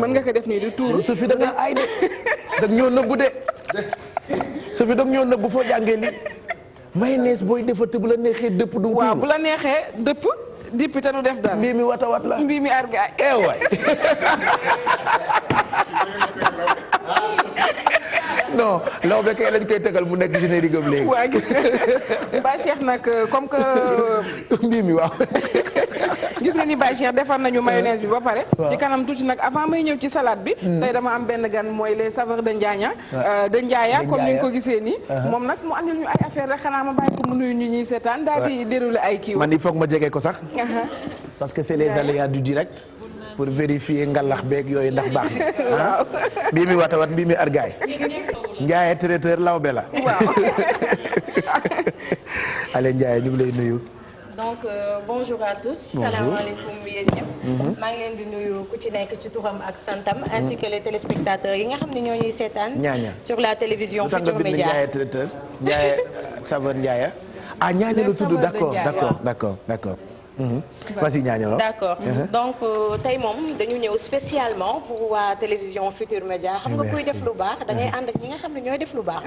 mën nga ko def nii du tuuru. Sophie da nga ay de dag ñoo nëbbu de Sophie dag ñoo nëbbu foo jàngee li mayonnaise booy defar te bu la neexee dëpp du tuuru. waaw bu la neexee dëpp dippi te du def dara. mbii mi watawat la mbii mi argaay. waay non law be kay lañ koy tegal mu nekk générique am léegi. waaw gis nga Baye Cheikh nag comme que. mbii mi waaw. gis nga ni Baye Cheikh defar nañu mayonnaise bi ba pare. ci kanam tuuti nag avant may ñëw ci salade bi. tey dama am benn gan mooy les saveurs de Ndiaya. de Ndiaya comme ni nga ko gisee nii. moom nag mu andil ñu ay affaire rek xanaa ma bàyyi ko mu nuyu ñu ñuy seetaan daal di dérouler ay kii. man il faut que ma jege ko sax. parce que c'est les aléas du direct. pour vérifier ngalax beeg yooyu ndax baax na. bii mi watawat mbii mi argaay. Ndiaye traiteur lawbe la. waaw. Allez Ndiaye ñu ngi lay nuyu. donc bonjour à tous. salaamaaleykum yéen ñëpp. maa ngi leen di nuyu ku ci nekk ci turam ak santam. ainsi que les téléspectateurs yi nga xam ne ñoo ñuy seetaan. sur la télévision Futurs Médias. Ndiaye traiteur Ndiaye saveur Ndiaye. ah Ndiaye la tudd d'accord. Vas-y Ndiaye. d'accord donc tey moom dañu ñëw spécialement pour waa télévision Futurs Médias. xam nga kuy def lu baax da ngay ànd ak ñi nga xam ne ñooy def lu baax.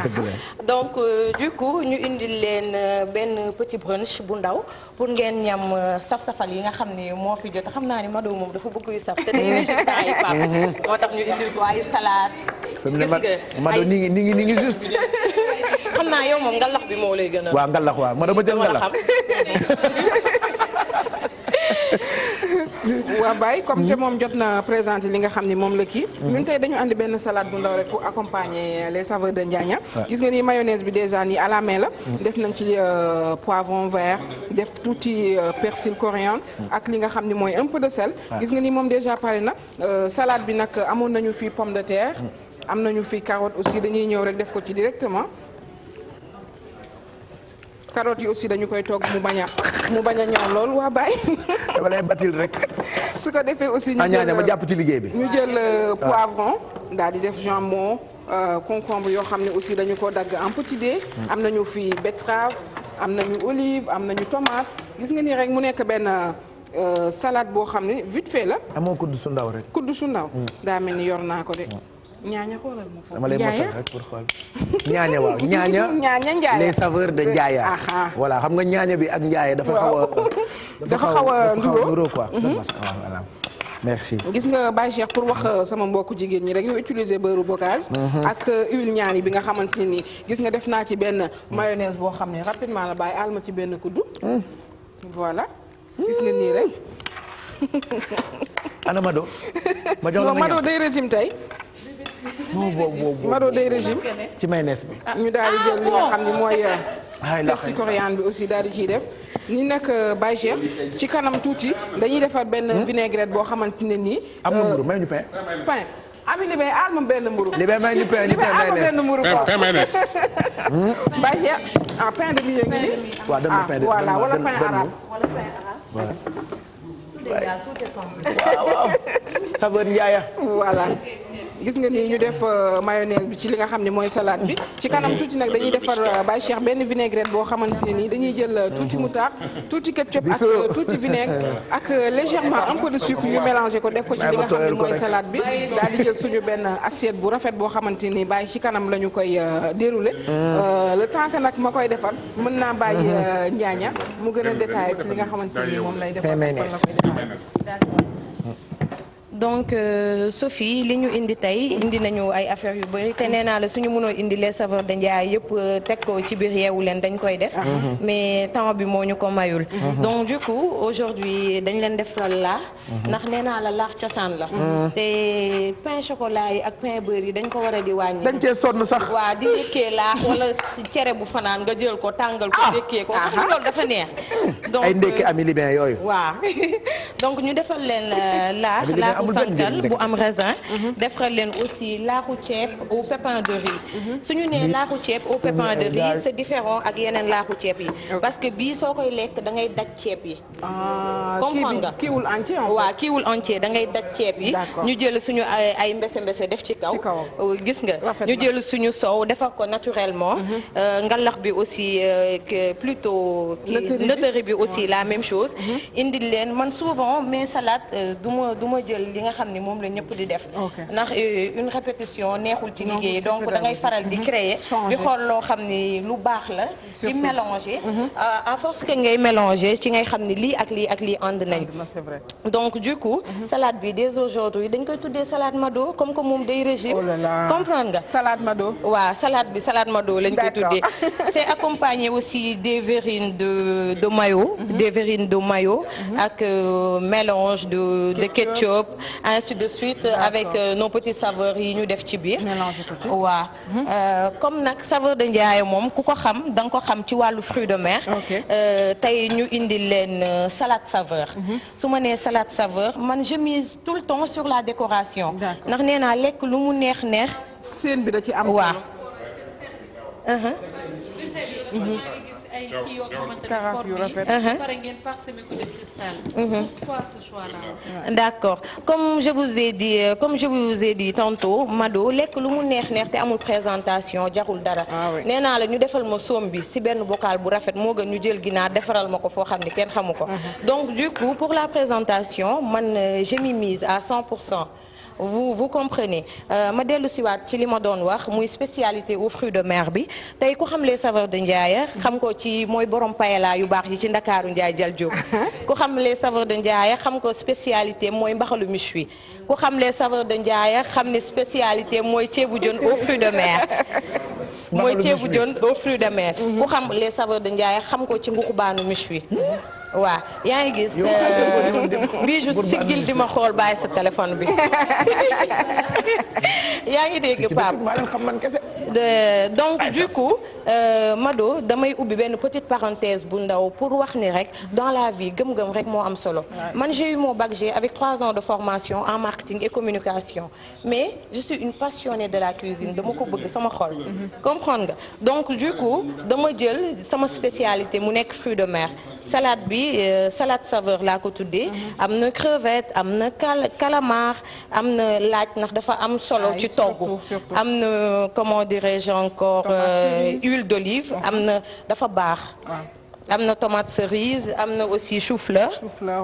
donc du coup ñu indil leen benn petit brunch bu ndaw pour ngeen ñam saf-safal yi nga xam ni moo fi jot xam naa ni Mado moom dafa bëgg yu saf te day résultat yi pap moo tax ñu indil ko ay salade. gis nga Mado ni ngi juste. xam naa yow moom ngalax bi moo lay gën a. waaw ngalax waaw Mado ma jël ngalax. waa Baye comme te moom jot na présenté li nga xam ni moom la kii. ñun tey dañu andi benn salade bu ndaw rek pour accompagner les saveurs de Njaaña. gis nga ni mayonnaise bi déjà nii à la main la. def nañ ci poivron vert def tuuti persil coriandre ak li nga xam ni mooy un peu de sel. gis nga ni moom déjà pare na salade bi nag amoon nañu fi pomme de terre. am nañu fi carotte aussi dañuy ñëw rek def ko ci directement. carottes yi aussi dañu koy togg mu bañ a ñor lool waa Baye. dama lay batil rek. su ko defee aussi ñu jël ma jàpp ci liggéey bi. ñu jël poivron daal di def jambon concombre yoo xam ne aussi dañu ko dagg en petit dé. am nañu fi betterave am nañu olive am nañu tomate gis nga nii rek mu nekk benn salade boo xam ne vite fait la. amoo kudd su ndaw rek. kudd su ndaw. daa mel ni yor naa ko de. ñaaña xoolal ma foofu dama lay mosal rek pour xool. ñaaña waaw ñaaña Ndiaye les saveurs de Ndiaye. voilà xam nga ñaaña bi ak Ndiaye dafa xaw a nuroo quoi. voilà merci. gis nga Baye Cheikh pour wax sama mbokku jigéen ñi rek ñu utiliser beurre bocage. ak huile ñaani bi nga xamante ne nii gis nga def naa ci benn mayonnaise boo xam ne rapidement la bàyyi àll ma ci benn kuddu. voilà gis nga nii rek. ana Mado. ma jox la Mado day régime tey. Mado day régime ci mayonnaise bi. ñu daal di jël li nga xam ne mooy persil coriandre bi aussi daal di ciy def. ni nag Baye Cheikh ci kanam tuuti dañuy defar benn vinaigrette boo xamante ne nii. am na mburu may ñu pain. ami li bay aal ma benn mburu. li bay may ñu pain benn mburu quoi pain mayonnaise. Baye Cheikh pain de mie ngi nii. waaw dem na pain de voilà wala pain arabe. waaw saveur Ndiaye. voilà. gis nga ni ñu def mayonnaise bi ci li nga xam ne mooy salade bi ci kanam tuuti nag dañuy defar Baye Cheikh benn vinaigrette boo xamante ne nii dañuy jël tuuti moutarde tuuti ketchup ak tuuti vinaigre ak légèrement un peu de sucre ñu mélangé ko def ko ci li nga xam ne mooy salade bi daal di jël suñu benn assiette bu rafet boo xamante ni Baye ci kanam la ñu koy dérouler le temps que nag ma koy defar mën naa bàyyi Njaaña mu gën a détaillé ci li nga xamante ni moom lay defar donc Sophie li ñu indi tey indi nañu ay affaires yu bëri te nee naa la suñu mënoo indi les saveurs de Ndiaye yëpp teg ko ci biir yeewu leen dañ koy def mais temps bi moo ñu ko mayul donc du coup aujourd'hui dañ leen defal laax ndax nee naa la laax cosaan la te pain chocolat yi ak pain beurre yi dañ ko war a di wàññi dañ cee sonn sax waaw di dékkee laax wala cere bu fanaan nga jël ko tàngal ko dékkee ko loolu dafa neex donc ay ndekki ami libin yooyu waaw donc ñu defal leen laax sankal bu am raisin defal leen aussi laaxu ceeb au pépin de riz suñu nee laaxu ceeb au pépin de riz c'est différent ak yeneen laaxu ceeb yi parce que bii soo koy lekk da ngay daj ceeb yi comprendre nga kiiwul entier waaw kiiwul entier da ngay daj ceeb yi ñu jël suñu ay mbese def ci kaw gis nga ñu jël suñu soow defar ko naturellement ngalax bi aussi plutôt nëtëri bi aussi la même chose indi leen man souvent mes salades du ma jël li nga xam ni moom la ñëpp di def ndax une répétition neexul ci liggéey donc da ngay faral di créer di xool loo xam ni lu baax la di mélanger à force que ngay mélanger ci ngay xam ni lii ak lii ak lii ànd nañ donc du coup salade bi dès aujourd'hui dañ koy tuddee salade Mado comme que moom day régime comprendre nga salade Mado waaw salade Mado lañ koy tuddee c'est accompagné aussi des verrines de mayo des verrines de mayo ak mélange de ketchup ainsi de suite avec nos petites saveurs yi ñu def ci biir waaw comme nag saveur de Ndiaye moom ku ko xam da nga ko xam ci wàllu fruits de mer tey ñu indi leen salade saveur su ma nee salade saveur man je mise tout le temps sur la décoration ndax nee naa lekk lu mu neex seen bi da ci am waaw ay kii yoo xamante ne Carafe yu rafet. pare ngeen parsemé ko de cristal. Pourquoi ce choix-là? D'accord comme je vous ai dit tantôt Mado lekk lu mu neex te amul présentation jarul dara. nee naa la ñu defal ma soom bi si benn bocal bu rafet moo gën ñu jël ginaar defaral ma ko foo xam ne kenn xamu ko. donc du coup pour la présentation man j'ai mis mise à 100%. vous comprenez ma dellu siwaat ci li ma doon wax muy spécialité aux fruits de mer bi tey ku xam les saveurs de Ndiaye xam ko ci mooy borom paella yu baax yi ci Ndakaaru Ndiaye Jal Diop ku xam les saveurs de Ndiaye xam ko spécialité mooy mbaxalu méchoui ku xam les saveurs de Ndiaye xam ne spécialité mooy ceebu jën aux fruits de mer mooy ceebu jën aux fruits de mer ku xam les saveurs de Ndiaye xam ko ci nguxubaanu méchoui waaw yaa ngi gis bii ju siggil di ma xool bàyyi sa téléphone bi yaa ngi dégg Pape donc du coup Mado damay ubbi benn petite parenthèse bu ndaw pour wax ni rek dans la vie gëm-gëm rek moo am solo man j'ai eu mon bac G avec 3 ans de formation en marketing et communication mais je suis une passionnée de la cuisine dama ko bëgg sama xol comprendre nga donc du coup dama jël sama spécialité mu nekk fruits de mer salade bi salade saveur laa ko tuddee am na crevette am na calamar am na laaj ndax dafa am solo ci togg am na comment dirais-je encore huile d'olive am na dafa baax am na tomate cerise am na aussi chou-fleur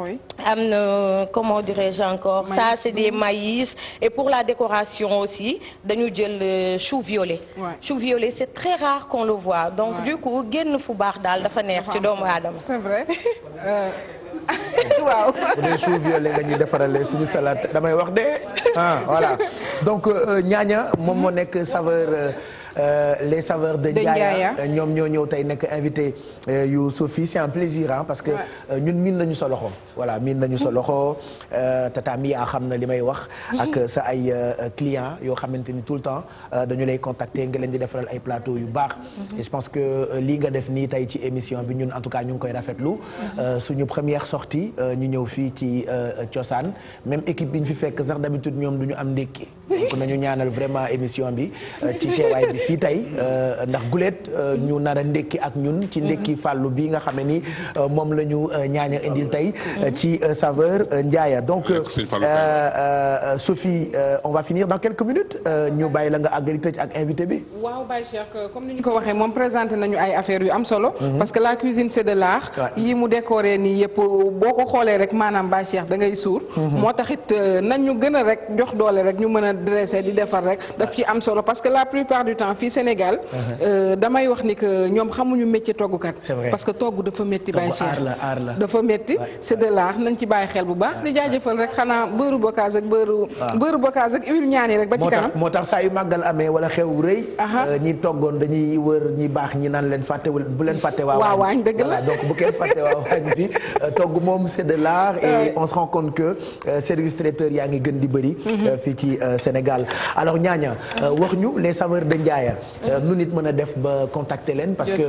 oui. am na comment dirais-je encore maïs. Ça c'est des maïs et pour la décoration aussi dañu jël chou violet chou violet c'est très rare qu'on le voit donc du coup génn fu baax daal dafa neex ci doomu aadama c'est vrai waaw bu dee chou violet nga ñu defarale suñu salade damay wax de voilà donc ñaaña moom moo nekk saveur les saveurs de Ndiaye ñoom ñoo ñëw tey nekk invité yu Sophie c'est un plaisir parce que ñun miin nañu sa loxo voilà miin nañu sa loxo tata Mia xam na li may wax ak sa ay clients yoo xamante ni tout le temps dañu lay contacter nga leen di defaral ay plateau yu baax et je pense que lii nga def nii tey ci émission bi ñun en tout cas ñu ngi koy rafetlu suñu première sortie ñu ñëw fii ci Cosaan même équipe bi ñu fi fekk sax d'habitude ñoom du ñu am ndékki donc nañu ñaanal vraiment émission bi ci teewaay bi fii tey ndax guleet ñu nar a ndékki ak ñun ci ndékki fàllu bi nga xam ne ni moom la ñu ñaaña indil tey ci saveur Ndiaye donc Sophie on va finir dans quelques minutes ñu bàyyi la nga àggali tëj ak invité bi waaw Baye Cheikh comme ni ñu ko waxee moom présenté nañu ay affaires yu am solo parce que la cuisine c'est de l'art yi mu décoré nii yëpp boo ko xoolee rek maanaam Baye Cheikh da ngay suur moo taxit nañ ñu gën a rek jox doole rek ñu mën a dressé di defar rek daf ci am solo parce que la plupart du temps fii Sénégal damay wax ni que ñoom xamuñu métier toggukat parce que togg dafa métti Baye Cheikh dafa métti c'est de l'art nañ ci bàyyi xel bu baax di jaajëfal rek xanaa beurre bocage ak beurre bocage ak huile ñaani rek ba ci kanam moo tax saa yu màggal amee wala xew rëy ñi toggoon dañuy wër ñi baax ñi naan leen fàtte bu leen fàtte waa waañ dëgg la donc bu kenn fàtte waa waañ bi togg moom c'est de l'art et on se rend compte que service traiteur yaa ngi gën di bëri fii ci Sénégal alors ñaaña wax ñu les saveurs de Ndiaye nu nit mën a def ba contacter leen parce que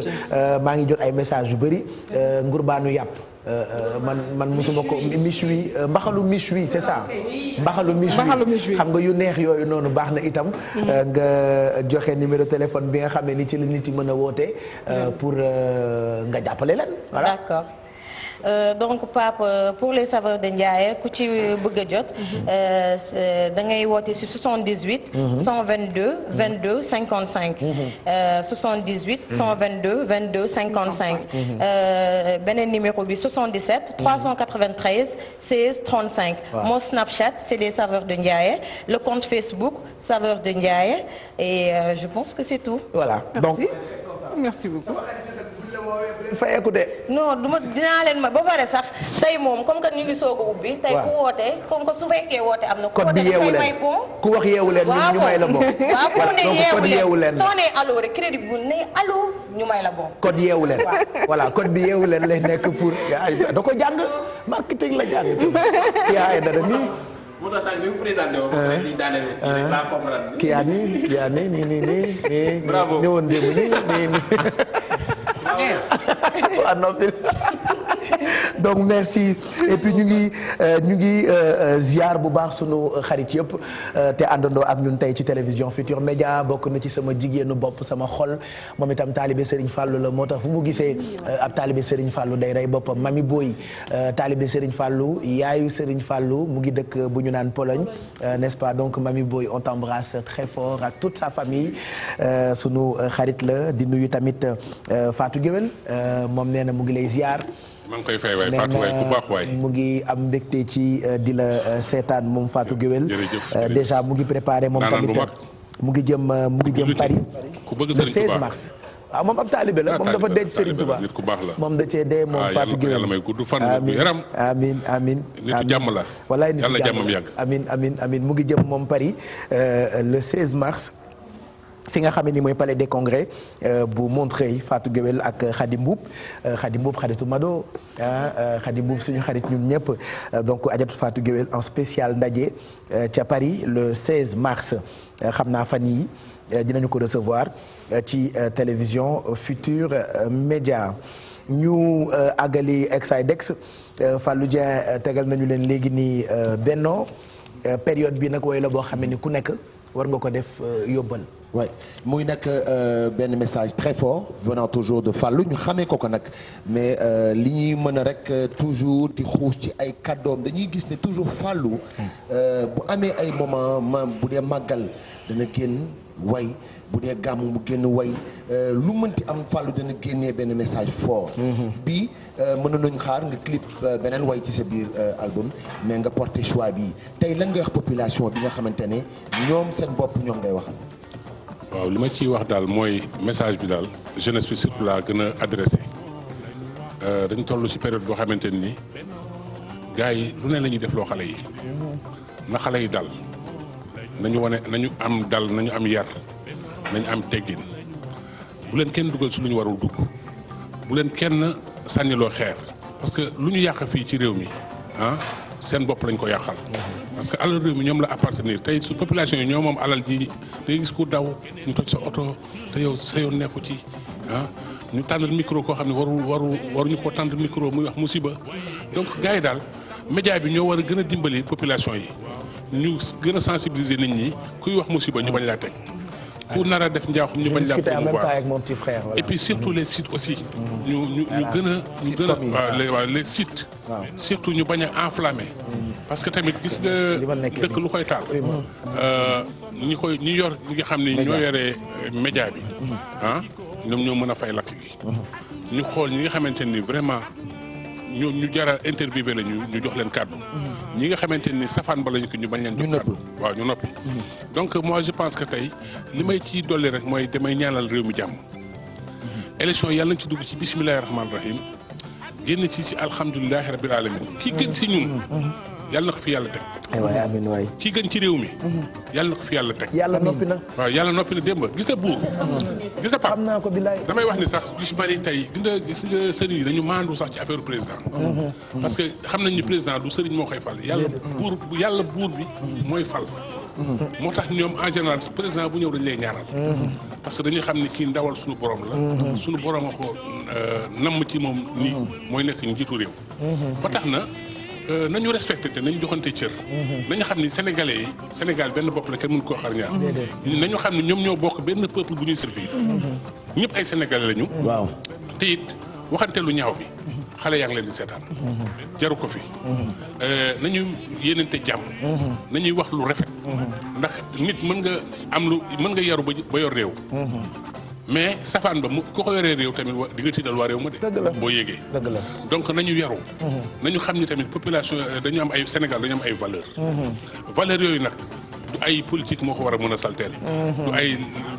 maa ngi jot ay messages yu bëri ngurbaanu yàpp man mosuma ko méchoui mbaxalu méchoui c'est ça mbaxalu méchoui xam nga yu neex yooyu noonu baax na itam nga joxe numéro téléphone bi nga xam ne ni ci la nit yi mën a woote pour nga jàppale leen voilà. D'accord. Donc Pape pour les saveurs de Ndiaye ku ci bëgg a jot da ngay woote ci 78 122 22 55 78 122 22 55 beneen numéro bi 77 393 16 35 mon Snapchat c'est les saveurs de Ndiaye le compte Facebook saveurs de Ndiaye et je pense que c'est tout. Voilà donc merci beaucoup. fayeeku de. non duma dinaa leen ma ba pare sax tey moom comme que ñu ngi soog a ubbi. tey ku woote comme que su fekkee woote am na. code bi yeewu leen ku wax yeewu leen ñu may la bon. waaw ku ne yeewu leen soo nee allo rek crédit bu ne allo ñu may la bon. code yeewu leen. voilà code bi yeewu leen lay nekk pour da ko jàng marketing la jàng ci yaa dara nii. moo tax sax bi mu présenté woo. li daaneel nii laa comprendre. kii yaa nii. bravo ñëwoon démb nii. waaw noppi donc merci et puis ñu ngi ziar bu baax sunu xarit yëpp te àndandoo ak ñun tey ci télévision Futur Média bokk na ci sama jigéenu bopp sama xol moom itam taalibe Serigne Fallou la moo tax fu mu gisee ab taalibe Serigne Fallou day rey boppam Mami Boy taalibe Serigne Fallou yaayu Serigne Fallou mu ngi dëkk bu ñu naan Pologne n'est-ce pas donc Mami Boy on t'embrasse très fort ak toute sa famille sunu xarit la di nuyu tamit Fatou Guewel moom nee na mu ngi lay ziar. maa ngi koy fay waay Fatou waay ku baax waay. mu ngi am mbégte ci di la seetaan moom Fatou Guewel. déjà mu ngi préparé moom tamit mu ngi jëm Paris. ku bëgg le Serigne 16 mars. waaw moom ab taalibe la moom dafa denc Serigne Touba nit ku baax la moom da cee dee moom Fatou Guewel yàlla may gudd fan bu yaram amiin nitu jàmm la wallaay nitu yàlla jàmmam yàgg amiin mu ngi jëm moom Paris le 16 mars fi nga xam ne ni mooy palais des congrès bu Montreuil Fatou Guewel ak Khady Mboup xaritu Mado Khady Mboup suñu xarit ñun ñëpp donc ajatu Fatou Guewel en spécial ndaje ca Paris le 16 mars xam naa fan yi dinañu ko recevoir ci télévision Futur Média ñu àggali Exidex Fallou Dieng tegal nañu leen léegi nii Benno période bi nag wooy la boo xam ne ni ku nekk war nga ko def yóbbal. oui muy nag benn message très fort venant toujours de Fallou ñu xamee ko nag mais li ñuy mën a rek toujours di xuus ci ay kàddoom dañuy gis ne toujours Fallou bu amee ay moment bu dee màggal dana génn way bu dee gàmm mu génn way lu mënti am Fallou dana génnee benn message fort. bii mën nañu xaar nga clip beneen way ci sa biir album mais nga porté choix bii tey lan ngay wax population bi nga xamante ne ñoom seen bopp ñoom ngay waxal. waaw li ma ciy wax daal mooy message bi daal jeunesse bi surtout laa gën a adressé dañu toll ci période boo xamante ni gars yi lu ne la ñuy def loo xale yi na xale yi dal nañu wane nañu am dal nañu am yar nañu am teggin bu leen kenn dugal ci lu ñu warul dugg bu leen kenn sànniloo xeer parce que lu ñu yàq fii ci réew mi seen bopp lañ ko yàqal parce que alal réew mi ñoom la appartenir tey su population yi ñoo moom alal ji day gis ku daw ñu toj sa oto te yow sa yoon nekku ci ñu tàndal micro koo xam ne waruñu ko tànd micro muy wax musiba donc gars yi daal média bi ñoo war a gën a dimbali population yi ñu gën a sensibiliser nit ñi kuy wax musiba ñu bañ laa teg ku nar a def njaaxum ñu bañ laa promouvoir et puis surtout les sites aussi ñu gën a waaw les sites surtout ñu bañ a enflammer parce que tamit gis nga dëkk lu koy taal ñi yor ñi nga xam ne ñoo yoree média bi ñoom ñoo mën a fay lakk gi ñu xool ñi nga xamante ni vraiment ñu jara interviewé la ñu jox leen kàddu ñi nga xamante ni safaan ba lañu ko ñu bañ leen jox kàddu waaw ñu noppi donc moi je pense que tey li may ciy dolli rek mooy damay ñaanal réew mi jàmm élection yàlla nañ ci dugg ci bismillahi rahmaani rahim génn ci alhamdulilahi rabbil alamin kii gën si ñun yàlla na ko fi yàlla teg amiin waay kii gën ci réew mi yàlla na ko fi yàlla teg yàlla noppi na waaw yàlla noppi na démb gis nga buur gis nga Pape xam naa ko bilaay damay wax ni sax du si bari tey gis nga sëriñ yi dañu maandu sax ci affaire président parce que xam nañ ni président du sëriñ moo koy fal yàlla buur bi mooy fal moo tax ñoom en général président bu ñëw dañu lay ñaanal parce que dañuy xam ni kii ndawal suñu borom la suñu borom a ko namm ci moom nii mooy nekk njiitu réew ba tax na nañu respecté te nañu joxante cër nañu xam ni sénégalais yi Sénégal benn bopp la kenn mënu koo xar ñaar nañu xam ni ñoom ñoo bokk benn peuple bu ñuy servir ñëpp ay sénégalais lañu waaw te it waxante lu ñaaw bi xale yaa ngi leen di seetaan jaru ko fi nañu yéenante jàmm nañuy wax lu rafet ndax nit mën nga yaru ba yor réew mais safaan ba ku ko yoree réew tamit di nga tiital waa réew ma de boo yégee donc nañu yaru nañu xam ni tamit population dañu am ay Sénégal dañu am ay valeur yooyu nag du ay politique moo ko war a mën a salteel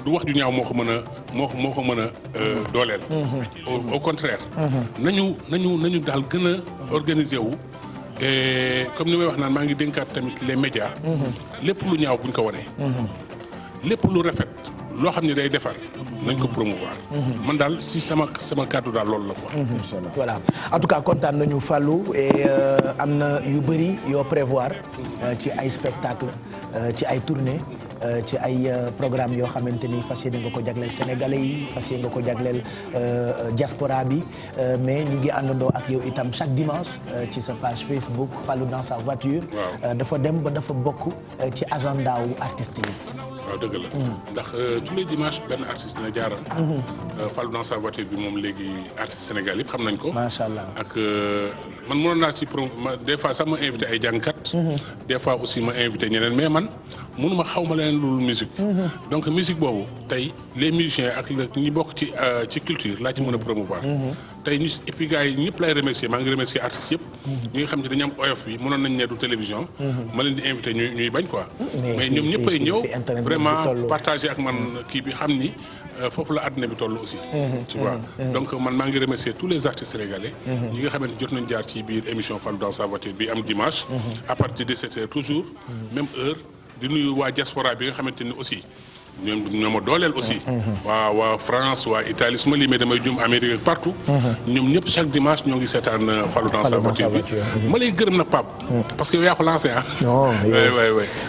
du wax ju ñaaw moo ko mën a dooleel au contraire nañu daal gën a organiser wu comme ni may wax naan maa ngi dénkaat tamit les médias lépp lu ñaaw buñ ko wanee lépp lu rafet loo xam ne day defar nañ ko promouvoir. man daal si sama kàddu daal loolu la quoi. voilà en tout cas kontaan nañu Fallou et am na yu bëri yoo prévoir ci ay spectacle ci ay tournée ci ay programme yoo xamante ni fas yéene nga ko jagleel sénégalais yi fas yéene nga ko jagleel diaspora bi mais ñu ngi àndandoo ak yow itam chaque dimanche ci sa page Facebook Fallou dans sa voiture. dafa dem ba dafa bokk ci agenda wu artistes yi. waaw dëgg la ndax tous les dimanches benn artiste dina jaaral. Fallou dans sa voiture bi moom léegi artiste Sénégal yëpp xam nañ ko. macha allah ak man mënoon naa ci des fois sax ma invité ay jàngkat. des fois aussi ma invité ñeneen mais man mënuma xaw ma leen lu musique. donc musique boobu tey les musiciens ak ñi bokk ci culture laa ci mën a promouvoir. tey ñu et puis gars yi ñëpp lay remercier maa ngi remercier artistes yëpp. ñi nga xam ne dañu am oyof bi mënoon nañ ne du télévision. ma leen di invité ñuy bañ quoi. mais ñoom ñëpp ay ñëw vraiment partager ak man kii bi xam ni foofu la àddina bi toll aussi. tu vois donc man maa ngi remercier tous les artistes sénégalais. ñi nga xamante jot nañ jaar ci biir émission Fallou dans sa voiture bi am dimanche. à partir de 17h toujours même heure di nuyu waa diaspora bi nga xamante ni aussi. ñoo ma dooleel aussi. waa France waa Italie su ma limee damay jum Amérique ak partout. ñoom ñëpp chaque dimanche ñoo ngi seetaan Fallou dans sa voiture bi. ma lay gërëm na Pape. parce que yow yaa ko lancé ah. non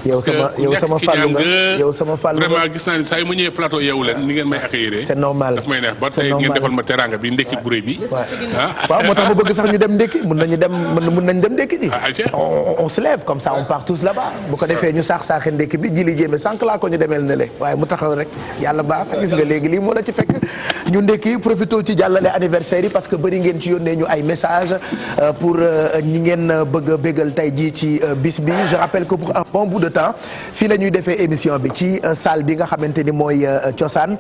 yow sama Fallou nga yow sama Fallou nga vraiment gis naa ni saa yu ma ñëwee plateau yeewu leen ni ngeen may accueillir. c'est normal daf may neex ba tey ngeen defal ma teraanga bi ndekki bu rëy bi. waaw moo tax ma bëgg sax ñu dem ndekki mun nañ dem ndekki ji. on se lève comme ça on part tous là-bas bu ko defee ñu saaxe ndekki bi ji li jéeme sànq laa ko ñu demeel ne le mu taxaw rek yàlla baax gis nga léegi lii moo la ci fekk ñu ndekki profité ci jàllale anniversaire yi parce que bëri ngeen ci yónnee ñu ay message pour ñi ngeen bëgg a bégal tey jii ci bis bi je rappelle que pour un bon bout de temps fii la ñuy defee émission bi ci salle bi nga xamante ni mooy cosaan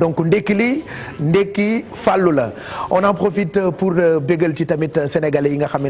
donc ndekki Fallou la on en profite pour bégal ci tamit sénégalais yi nga xamante